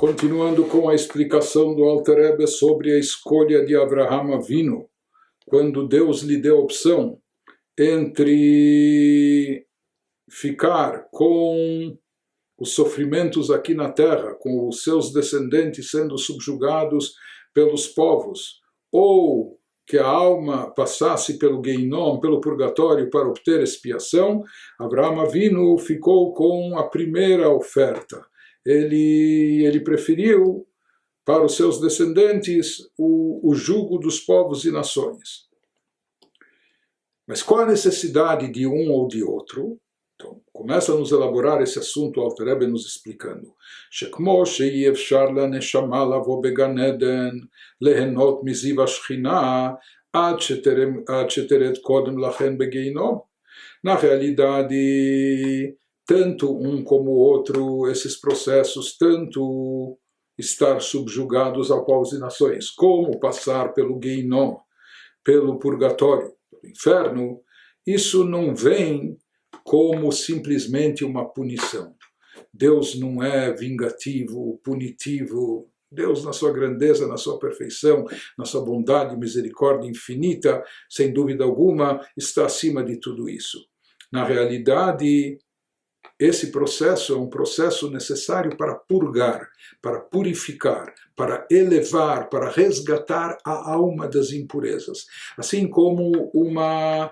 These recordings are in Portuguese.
Continuando com a explicação do Alter Rebbe sobre a escolha de Avraham Avinu, quando Deus lhe deu a opção entre ficar com os sofrimentos aqui na terra, com os seus descendentes sendo subjugados pelos povos, ou que a alma passasse pelo Geinom, pelo purgatório, para obter expiação, Avraham Avinu ficou com a primeira oferta. Ele preferiu para os seus descendentes o jugo dos povos e nações. Mas qual a necessidade de um ou de outro? Então, começa a nos elaborar esse assunto, o Alter Rebbe nos explicando. Shekmo she'i efshar laneshama lavo began eden lehenot miziv hashchina ad sheteret kodem lachen begeinom. Na realidade, tanto um como o outro, esses processos, tanto estar subjugados a povos e nações, como passar pelo Geinom, pelo purgatório, pelo inferno, isso não vem como simplesmente uma punição. Deus não é vingativo, punitivo. Deus, na sua grandeza, na sua perfeição, na sua bondade e misericórdia infinita, sem dúvida alguma, está acima de tudo isso. Na realidade, esse processo é um processo necessário para purgar, para purificar, para elevar, para resgatar a alma das impurezas. Assim como uma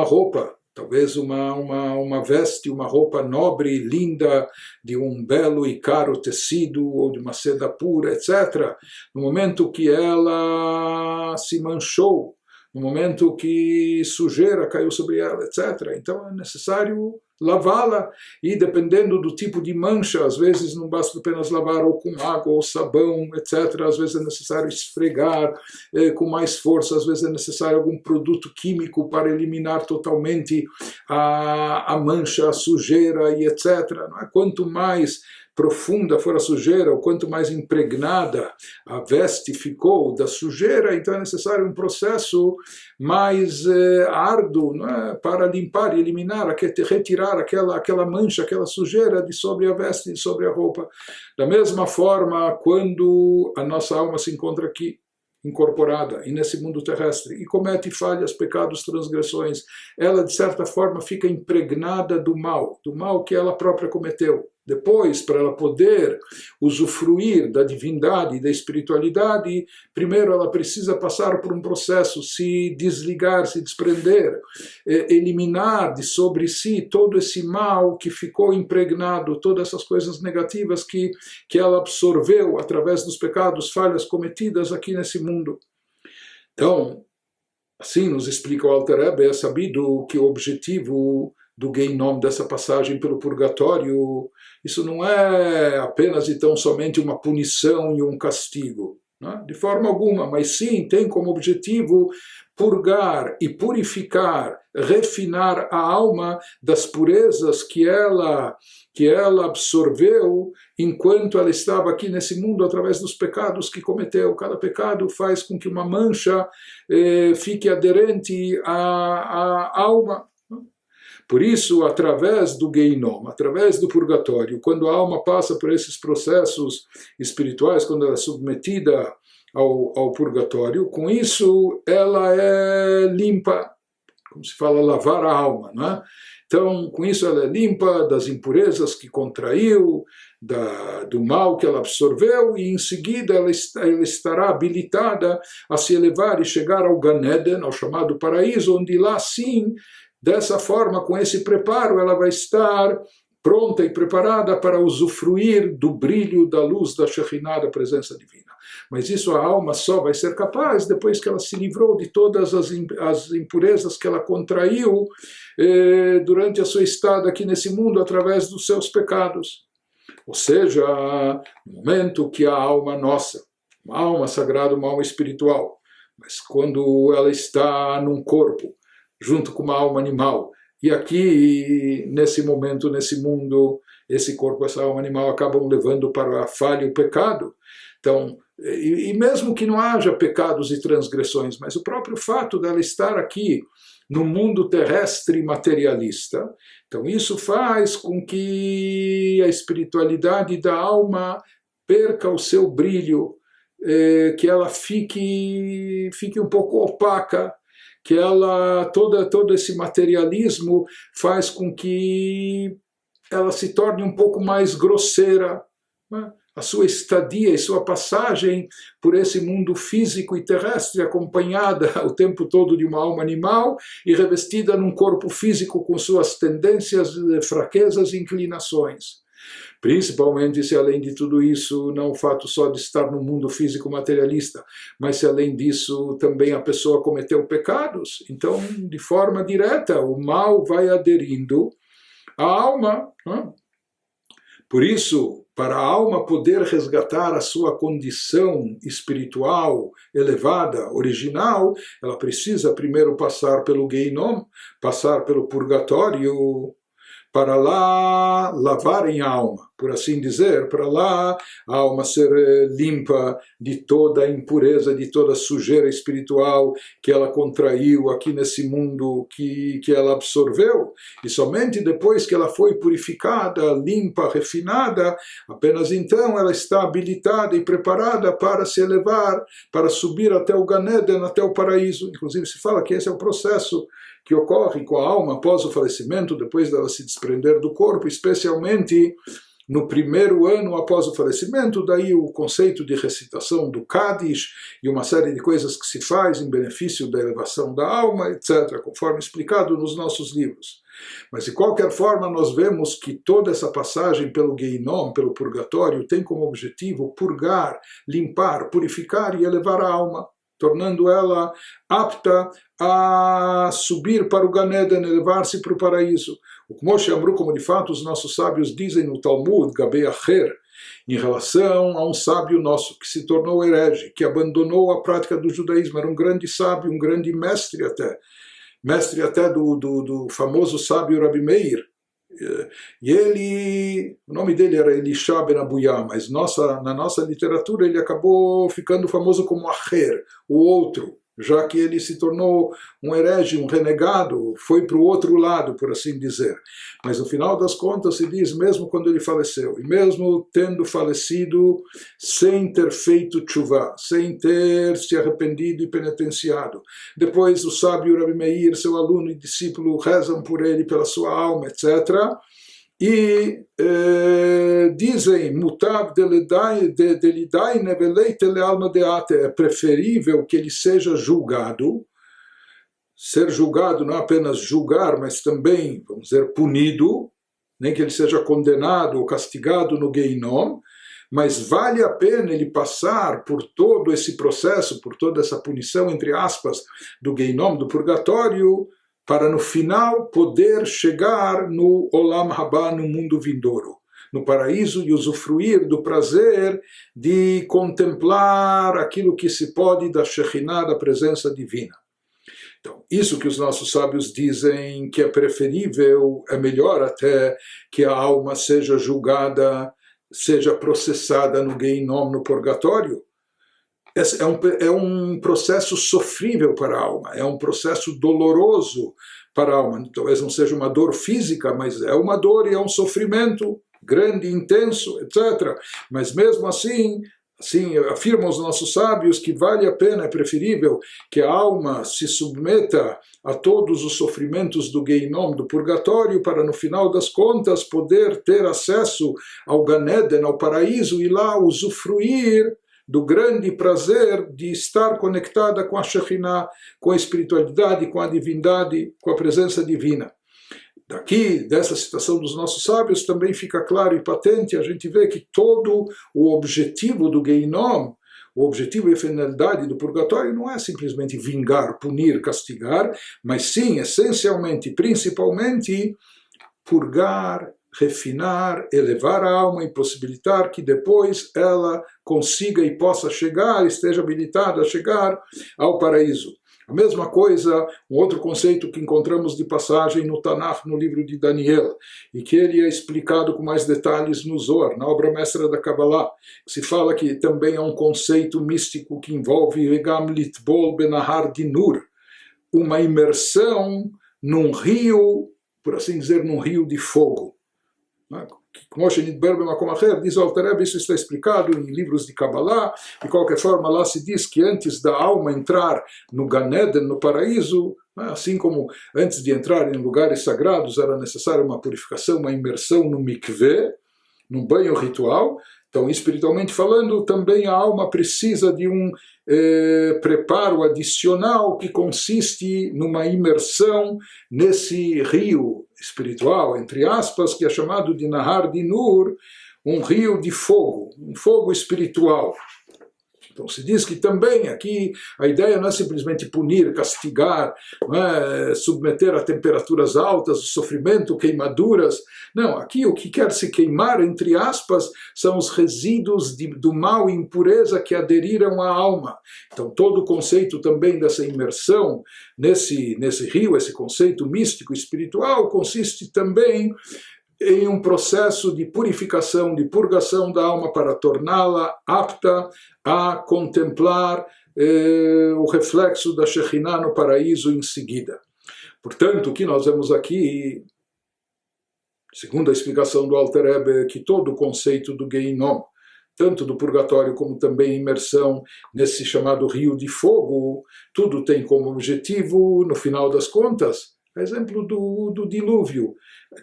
roupa, talvez uma veste, uma roupa nobre e linda, de um belo e caro tecido, ou de uma seda pura, etc. No momento que ela se manchou, no momento que sujeira caiu sobre ela, etc. Então é necessário lavá-la, e dependendo do tipo de mancha, às vezes não basta apenas lavar ou com água ou sabão, etc. Às vezes é necessário esfregar com mais força, às vezes é necessário algum produto químico para eliminar totalmente a mancha, a sujeira e etc. Não é? Quanto mais profunda for a sujeira, ou quanto mais impregnada a veste ficou da sujeira, então é necessário um processo mais árduo, não é? Para limpar e eliminar, retirar aquela mancha, aquela sujeira de sobre a veste, de sobre a roupa. Da mesma forma, quando a nossa alma se encontra aqui, incorporada e nesse mundo terrestre, e comete falhas, pecados, transgressões, ela de certa forma fica impregnada do mal que ela própria cometeu. Depois, para ela poder usufruir da divindade, da espiritualidade, primeiro ela precisa passar por um processo, se desligar, se desprender, eliminar de sobre si todo esse mal que ficou impregnado, todas essas coisas negativas que ela absorveu através dos pecados, falhas cometidas aqui nesse mundo. Então, assim nos explica o Alter Rebbe, é sabido que o objetivo do Geinom, dessa passagem pelo purgatório, isso não é apenas e tão somente uma punição e um castigo, né? De forma alguma, mas sim tem como objetivo purgar e purificar, refinar a alma das purezas que ela absorveu enquanto ela estava aqui nesse mundo através dos pecados que cometeu. Cada pecado faz com que uma mancha fique aderente à alma. Por isso, através do Geinom, através do purgatório, quando a alma passa por esses processos espirituais, quando ela é submetida ao purgatório, com isso ela é limpa, como se fala, lavar a alma, não é? Então, com isso ela é limpa das impurezas que contraiu, do mal que ela absorveu, e em seguida ela estará habilitada a se elevar e chegar ao Gan Eden, ao chamado paraíso, onde lá sim, dessa forma, com esse preparo, ela vai estar pronta e preparada para usufruir do brilho da luz da Shekhinah, da presença divina. Mas isso a alma só vai ser capaz depois que ela se livrou de todas as impurezas que ela contraiu durante a sua estada aqui nesse mundo através dos seus pecados. Ou seja, no momento que a alma nossa, uma alma sagrada, uma alma espiritual, mas quando ela está num corpo, junto com uma alma animal, e aqui, nesse momento, nesse mundo, esse corpo, essa alma animal acabam levando para a falha e o pecado. Então, e mesmo que não haja pecados e transgressões, mas o próprio fato dela estar aqui no mundo terrestre materialista, então isso faz com que a espiritualidade da alma perca o seu brilho, que ela fique um pouco opaca, que ela, todo esse materialismo faz com que ela se torne um pouco mais grosseira, né? A sua estadia e sua passagem por esse mundo físico e terrestre, acompanhada o tempo todo de uma alma animal e revestida num corpo físico com suas tendências, fraquezas e inclinações. Principalmente se além de tudo isso, não o fato só de estar no mundo físico materialista, mas se além disso também a pessoa cometeu pecados, então de forma direta o mal vai aderindo à alma, né? Por isso, para a alma poder resgatar a sua condição espiritual elevada, original, ela precisa primeiro passar pelo Geinom, passar pelo purgatório, para lá lavarem a alma, por assim dizer, para lá a alma ser limpa de toda a impureza, de toda a sujeira espiritual que ela contraiu aqui nesse mundo que ela absorveu. E somente depois que ela foi purificada, limpa, refinada, apenas então ela está habilitada e preparada para se elevar, para subir até o Gan Eden, até o paraíso. Inclusive se fala que esse é o processo que ocorre com a alma após o falecimento, depois dela se desprender do corpo, especialmente no primeiro ano após o falecimento, daí o conceito de recitação do Kadish e uma série de coisas que se faz em benefício da elevação da alma, etc., conforme explicado nos nossos livros. Mas de qualquer forma nós vemos que toda essa passagem pelo Geinom, pelo purgatório, tem como objetivo purgar, limpar, purificar e elevar a alma, tornando ela apta a subir para o Gan Eden, elevar-se para o paraíso. O Moshe Amru, como de fato os nossos sábios dizem no Talmud, Gabei Acher, em relação a um sábio nosso que se tornou herege, que abandonou a prática do judaísmo, era um grande sábio, um grande mestre até do famoso sábio Rabi Meir. E ele, o nome dele era Elisha ben Abuyá, mas na nossa literatura ele acabou ficando famoso como Acher, o outro, já que ele se tornou um herege, um renegado, foi para o outro lado, por assim dizer. Mas no final das contas se diz, mesmo quando ele faleceu, e mesmo tendo falecido sem ter feito tshuva, sem ter se arrependido e penitenciado, depois o sábio Rabi Meir, seu aluno e discípulo, rezam por ele, pela sua alma, etc., e dizem, mutav delidai nevelei telealma deate, é preferível que ele seja julgado. Ser julgado não é apenas julgar, mas também, vamos dizer, punido, nem que ele seja condenado ou castigado no Geinom, mas vale a pena ele passar por todo esse processo, por toda essa punição, entre aspas, do Geinom, do purgatório, para no final poder chegar no Olam Haba, no mundo vindouro, no paraíso, e usufruir do prazer de contemplar aquilo que se pode da Shekhinah, da presença divina. Então, isso que os nossos sábios dizem que é preferível, é melhor até que a alma seja julgada, seja processada no Geinom, no purgatório. É um processo sofrível para a alma, é um processo doloroso para a alma. Talvez não seja uma dor física, mas é uma dor e é um sofrimento grande, intenso, etc. Mas mesmo assim, afirmam os nossos sábios que vale a pena, é preferível que a alma se submeta a todos os sofrimentos do Geinom, do purgatório, para no final das contas poder ter acesso ao Gan Eden, ao paraíso, e lá usufruir do grande prazer de estar conectada com a Shekhinah, com a espiritualidade, com a divindade, com a presença divina. Daqui, dessa citação dos nossos sábios, também fica claro e patente, a gente vê que todo o objetivo do Geinom, o objetivo e a finalidade do purgatório não é simplesmente vingar, punir, castigar, mas sim, essencialmente, principalmente, purgar, refinar, elevar a alma e possibilitar que depois ela consiga e possa chegar, esteja habilitada a chegar ao paraíso. A mesma coisa, um outro conceito que encontramos de passagem no Tanakh, no livro de Daniel, e que ele é explicado com mais detalhes no Zohar, na obra mestra da Kabbalah. Se fala que também é um conceito místico que envolve Egam Litbol Benahar Dinur, uma imersão num rio, por assim dizer, num rio de fogo. Diz o Alter Rebbe, isso está explicado em livros de Kabbalah. De qualquer forma, lá se diz que antes da alma entrar no Gan Eden, no paraíso, assim como antes de entrar em lugares sagrados era necessária uma purificação, uma imersão no mikveh, num banho ritual. Então, espiritualmente falando, também a alma precisa de um preparo adicional que consiste numa imersão nesse rio espiritual, entre aspas, que é chamado de Nahar Dinur, um rio de fogo, um fogo espiritual. Então se diz que também aqui a ideia não é simplesmente punir, castigar, não é submeter a temperaturas altas, sofrimento, queimaduras. Não, aqui o que quer se queimar, entre aspas, são os resíduos do mal e impureza que aderiram à alma. Então todo o conceito também dessa imersão nesse rio, esse conceito místico espiritual, consiste também em um processo de purificação, de purgação da alma para torná-la apta a contemplar o reflexo da Shekhinah no paraíso em seguida. Portanto, o que nós vemos aqui, segundo a explicação do Alter Rebbe, que todo o conceito do Geinom, tanto do purgatório como também imersão nesse chamado rio de fogo, tudo tem como objetivo, no final das contas, exemplo do dilúvio,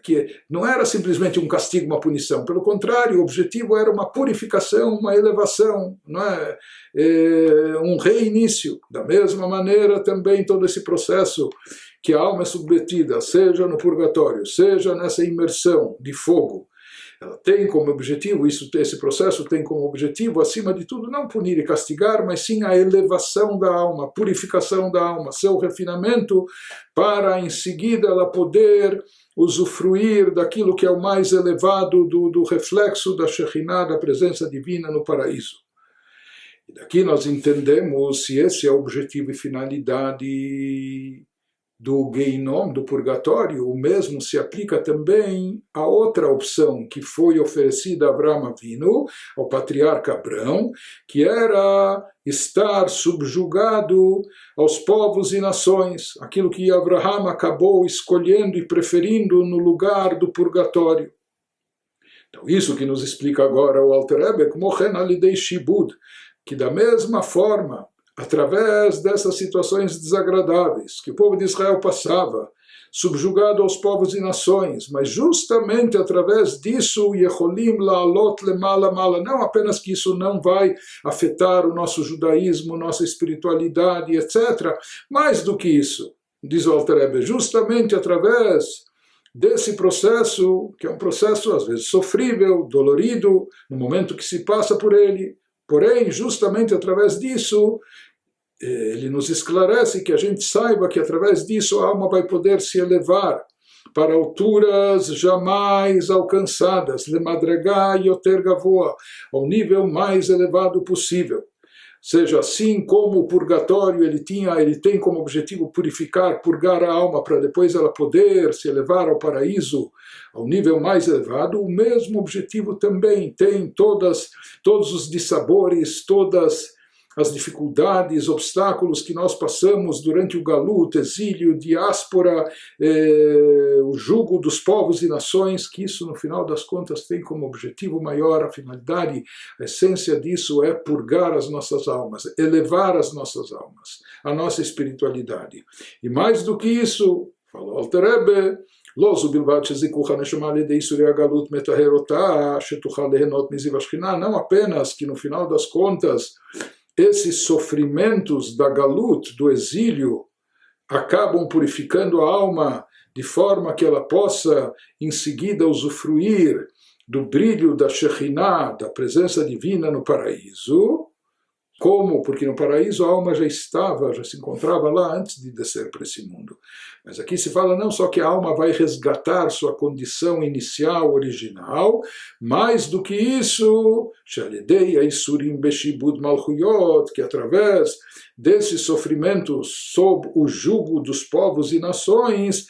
que não era simplesmente um castigo, uma punição, pelo contrário, o objetivo era uma purificação, uma elevação, não é? Um reinício. Da mesma maneira também todo esse processo que a alma é submetida, seja no purgatório, seja nessa imersão de fogo, ela tem como objetivo, esse processo tem como objetivo, acima de tudo, não punir e castigar, mas sim a elevação da alma, a purificação da alma, seu refinamento, para em seguida ela poder usufruir daquilo que é o mais elevado do reflexo da Shekhinah, da presença divina no paraíso. E daqui nós entendemos se esse é o objetivo e finalidade do Geinom, do purgatório, o mesmo se aplica também a outra opção que foi oferecida a Avraham Avinu, ao patriarca Abrão, que era estar subjugado aos povos e nações, aquilo que Abraham acabou escolhendo e preferindo no lugar do purgatório. Então, isso que nos explica agora o Alter Rebbe, como Chen Alidei Shibud, que da mesma forma, através dessas situações desagradáveis que o povo de Israel passava, subjugado aos povos e nações, mas justamente através disso, Yecholim la'alot lemala mala, não apenas que isso não vai afetar o nosso judaísmo, nossa espiritualidade, etc., mais do que isso, diz o Alter Rebbe, justamente através desse processo, que é um processo às vezes sofrível, dolorido, no momento que se passa por ele, porém, justamente através disso, ele nos esclarece que a gente saiba que através disso a alma vai poder se elevar para alturas jamais alcançadas, lemadregá yoter gavoa, ao nível mais elevado possível. Seja assim como o purgatório ele tem como objetivo purificar, purgar a alma para depois ela poder se elevar ao paraíso, ao nível mais elevado, o mesmo objetivo também tem todos os dissabores, todas as dificuldades, obstáculos que nós passamos durante o galut, exílio, diáspora, o jugo dos povos e nações, que isso no final das contas tem como objetivo maior, a finalidade, a essência disso é purgar as nossas almas, elevar as nossas almas, a nossa espiritualidade. E mais do que isso, falou Alter Rebbe, לא זו בלבד שזיכוך הנשמה על ידי ייסורי הגלות מטהר אותה, שתוכל ליהנות מזיו השכינה, não apenas que no final das contas esses sofrimentos da galut, do exílio, acabam purificando a alma de forma que ela possa em seguida usufruir do brilho da Shekhinah, da presença divina no paraíso. Como? Porque no paraíso a alma já se encontrava lá antes de descer para esse mundo. Mas aqui se fala não só que a alma vai resgatar sua condição inicial, original, mais do que isso, que através desses sofrimentos sob o jugo dos povos e nações,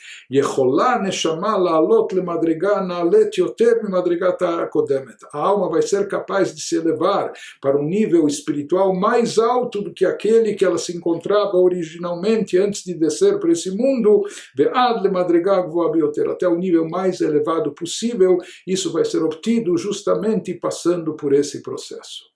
a alma vai ser capaz de se elevar para um nível espiritual mais alto do que aquele que ela se encontrava originalmente antes de descer para esse mundo, até o nível mais elevado possível. Isso vai ser obtido justamente passando por esse processo.